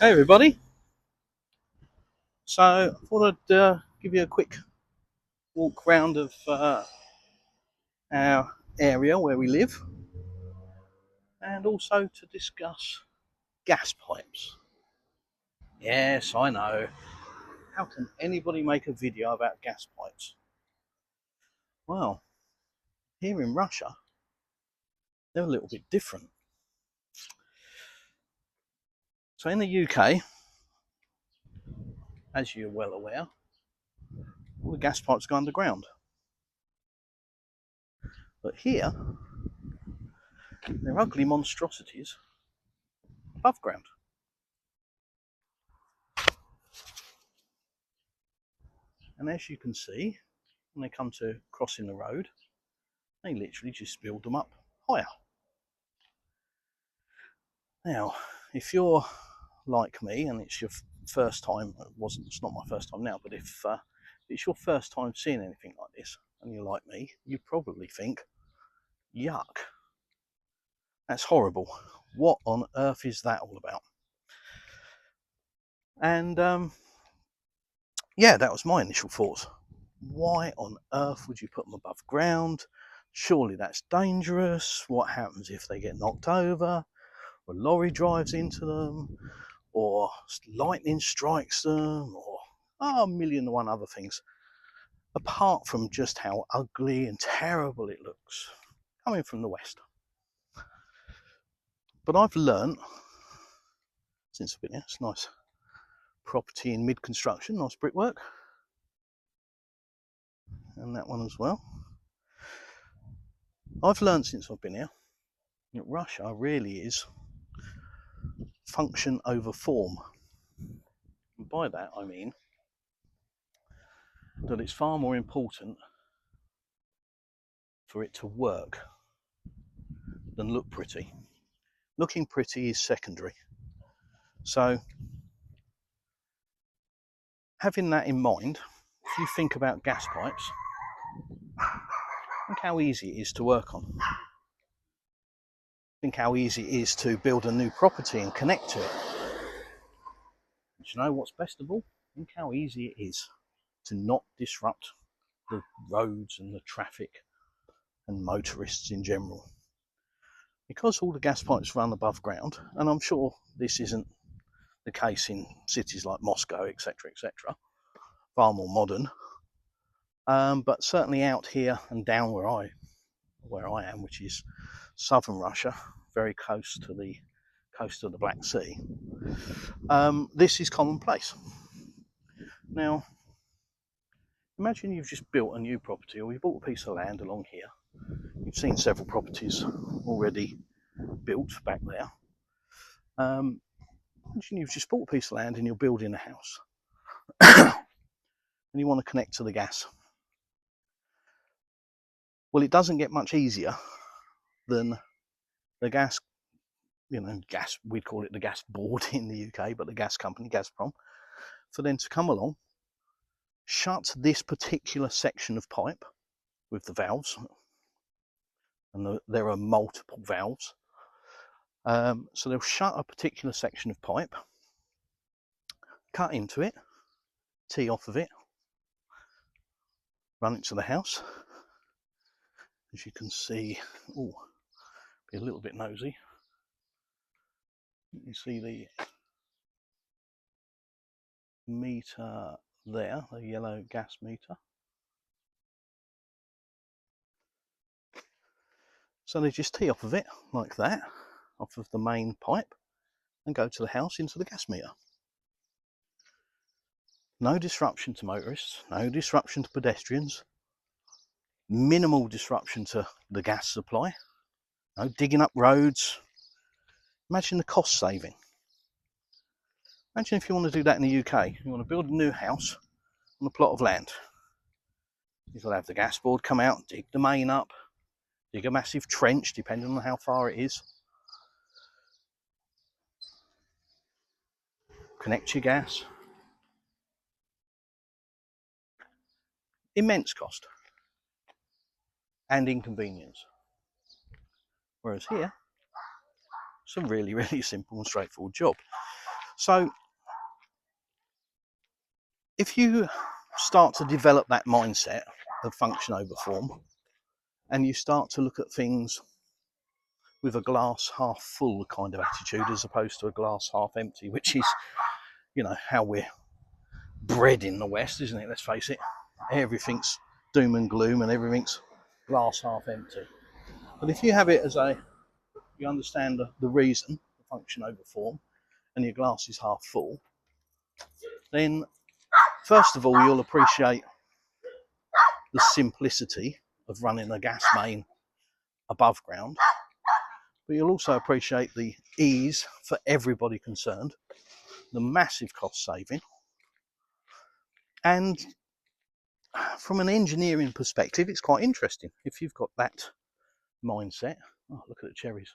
Hey everybody, so I thought I'd give you a quick walk round of our area where we live and also to discuss gas pipes. Yes, I know. How can anybody make a video about gas pipes? Well, here in Russia, they're a little bit different. So in the UK, as you're well aware, all the gas pipes go underground. But here, they're ugly monstrosities above ground. And as you can see, when they come to crossing the road, they literally just build them up higher. Now, if you're like me and it's your first time, it's not my first time now, but if it's your first time seeing anything like this and you're like me, you probably think, yuck, that's horrible. What on earth is that all about? And yeah, that was my initial thoughts. Why on earth would you put them above ground? Surely that's dangerous. What happens if they get knocked over, or a lorry drives into them, or lightning strikes them, or a million and one other things, apart from just how ugly and terrible it looks coming from the West. But I've learnt since I've been here, it's nice property in mid-construction, nice brickwork, and that one as well. I've learnt since I've been here that Russia really is function over form. And by that I mean that it's far more important for it to work than look pretty. Looking pretty is secondary. So having that in mind, if you think about gas pipes, think how easy it is to work on. Think how easy it is to build a new property and connect to it. Do you know what's best of all? Think how easy it is to not disrupt the roads and the traffic and motorists in general. Because all the gas pipes run above ground, and I'm sure this isn't the case in cities like Moscow, etc., etc., far more modern, but certainly out here and down where I am, which is southern Russia, very close to the coast of the Black Sea, this is commonplace. Now, imagine you've just built a new property, or you bought a piece of land along here. You've seen several properties already built back there. Imagine you've just bought a piece of land and you're building a house and you want to connect to the gas. Well, it doesn't get much easier than the gas, we'd call it the gas board in the UK, but the gas company, Gazprom, for them to come along, shut this particular section of pipe with the valves, and there are multiple valves. So they'll shut a particular section of pipe, cut into it, tee off of it, run it to the house. As you can see, be a little bit nosy. You see the meter there, the yellow gas meter. So they just tee off of it like that, off of the main pipe, and go to the house into the gas meter. No disruption to motorists, no disruption to pedestrians, minimal disruption to the gas supply, no digging up roads. Imagine the cost saving. Imagine if you want to do that in the UK, you want to build a new house on a plot of land. You've got to have the gas board come out, dig the main up, dig a massive trench, depending on how far it is, connect your gas. Immense cost and inconvenience. Whereas here, it's a really, really simple and straightforward job. So if you start to develop that mindset of function over form, and you start to look at things with a glass half full kind of attitude as opposed to a glass half empty, which is, you know, how we're bred in the West, isn't it? Let's face it. Everything's doom and gloom and everything's glass half empty. But if you have it as you understand the reason, the function over form, and your glass is half full, then first of all, you'll appreciate the simplicity of running a gas main above ground, but you'll also appreciate the ease for everybody concerned, the massive cost saving, and from an engineering perspective, it's quite interesting. If you've got that mindset, oh, look at the cherries.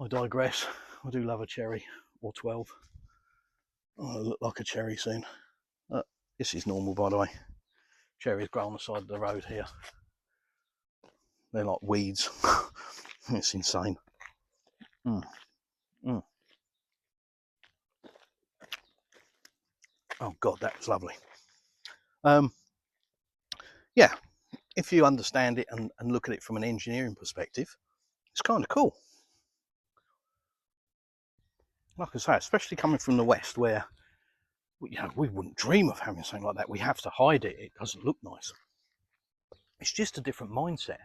I digress. I do love a cherry or 12. Oh, I look like a cherry soon. This is normal, by the way. Cherries grow on the side of the road here. They're like weeds. It's insane. Mm. Mm. Oh God, that was lovely. Yeah, if you understand it and look at it from an engineering perspective, it's kind of cool. Like I say, especially coming from the West, where we wouldn't dream of having something like that. We have to hide it. It doesn't look nice. It's just a different mindset.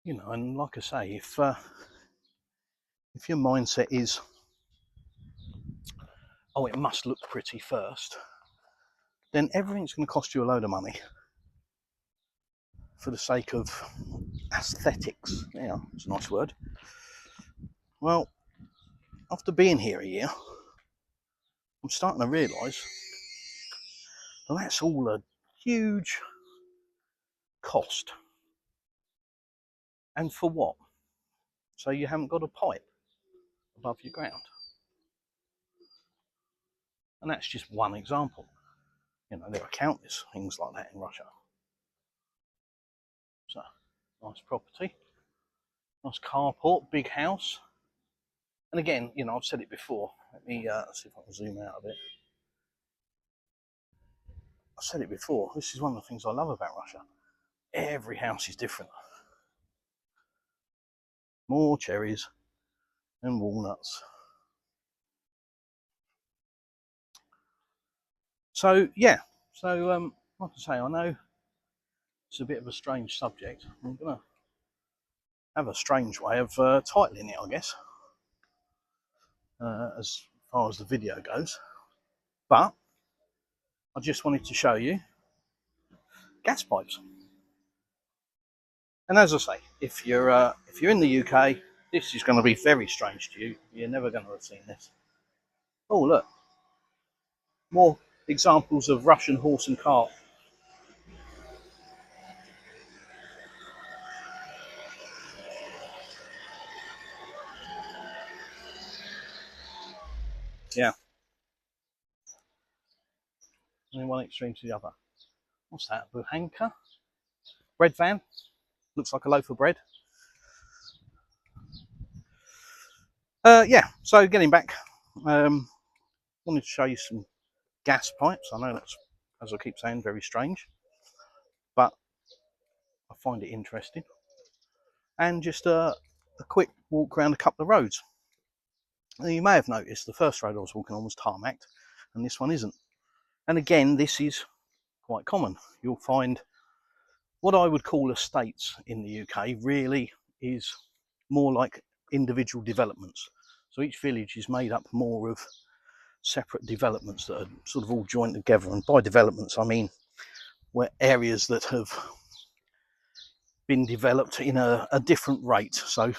You know, and like I say, if your mindset is, oh, it must look pretty first, then everything's going to cost you a load of money for the sake of aesthetics. Yeah, it's a nice word. Well, after being here a year, I'm starting to realise that that's all a huge cost. And for what? So you haven't got a pipe above your ground. And that's just one example. You know, there are countless things like that in Russia. So, nice property, nice carport, big house. And again, you know, I've said it before. Let me see if I can zoom out a bit. I've said it before. This is one of the things I love about Russia. Every house is different. More cherries and walnuts. So yeah, so like I say, I know it's a bit of a strange subject. I'm gonna have a strange way of titling it, I guess, as far as the video goes. But I just wanted to show you gas pipes. And as I say, if you're in the UK, this is going to be very strange to you. You're never going to have seen this. Oh look, more examples of Russian horse and cart. Yeah, and one extreme to the other. What's that? Buhanka? Bread van? Looks like a loaf of bread. Yeah, so getting back, wanted to show you some gas pipes. I know that's, as I keep saying, very strange, but I find it interesting. And just a quick walk around a couple of roads. Now, you may have noticed the first road I was walking on was tarmacked, and this one isn't. And again, this is quite common. You'll find what I would call estates in the UK really is more like individual developments. So each village is made up more of separate developments that are sort of all joined together. And by developments, I mean where areas that have been developed in a different rate. So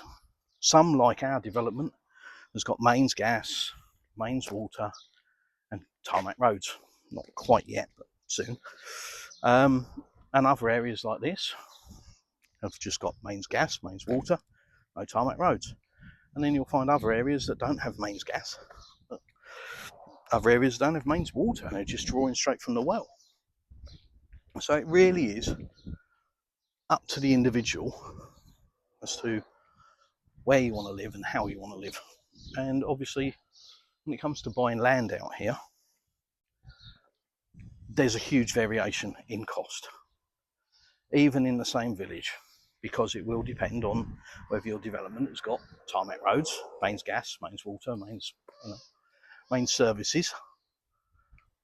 some, like our development, has got mains gas, mains water, and tarmac roads. Not quite yet, but soon. And other areas like this have just got mains gas, mains water, no tarmac roads. And then you'll find other areas that don't have mains gas, other areas don't have mains water, and they're just drawing straight from the well. So it really is up to the individual as to where you want to live and how you want to live. And obviously, when it comes to buying land out here, there's a huge variation in cost, even in the same village, because it will depend on whether your development has got tarmac roads, mains gas, mains water, mains services,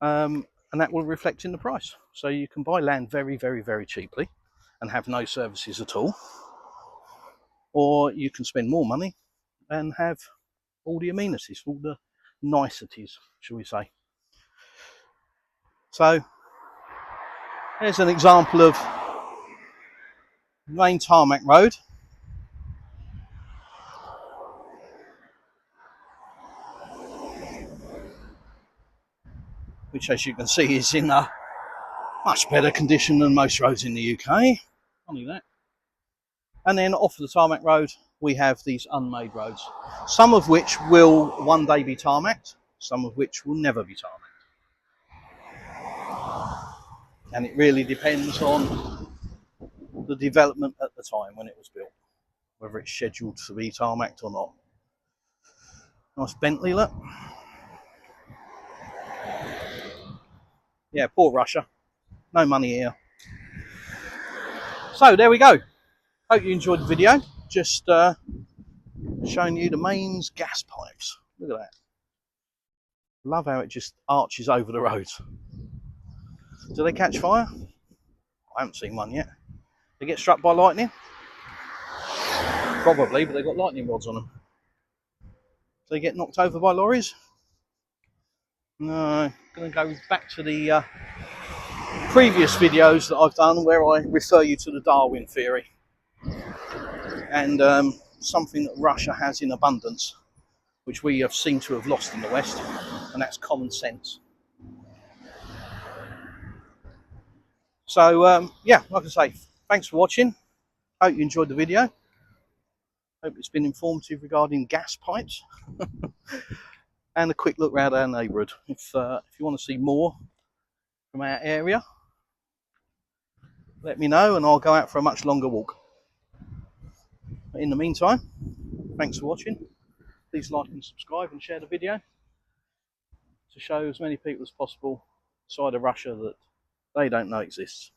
and that will reflect in the price. So you can buy land very, very, very cheaply and have no services at all, or you can spend more money and have all the amenities, all the niceties, shall we say. So here's an example of main tarmac road. Which, as you can see, is in a much better condition than most roads in the UK. Only that. And then off the tarmac road, we have these unmade roads, some of which will one day be tarmacked, some of which will never be tarmacked. And it really depends on the development at the time when it was built, whether it's scheduled to be tarmacked or not. Nice Bentley, look. Yeah, poor Russia. No money here. So there we go. Hope you enjoyed the video. Just showing you the mains gas pipes. Look at that. Love how it just arches over the roads. Do they catch fire? I haven't seen one yet. They get struck by lightning? Probably, but they've got lightning rods on them. Do they get knocked over by lorries? No. I'm going to go back to the previous videos that I've done where I refer you to the Darwin theory. And something that Russia has in abundance, which we have seemed to have lost in the West, and that's common sense. So, yeah, like I say, thanks for watching. Hope you enjoyed the video. Hope it's been informative regarding gas pipes. And a quick look around our neighbourhood. If you want to see more from our area, let me know and I'll go out for a much longer walk. But in the meantime, thanks for watching. Please like and subscribe and share the video to show as many people as possible outside of Russia that they don't know exists.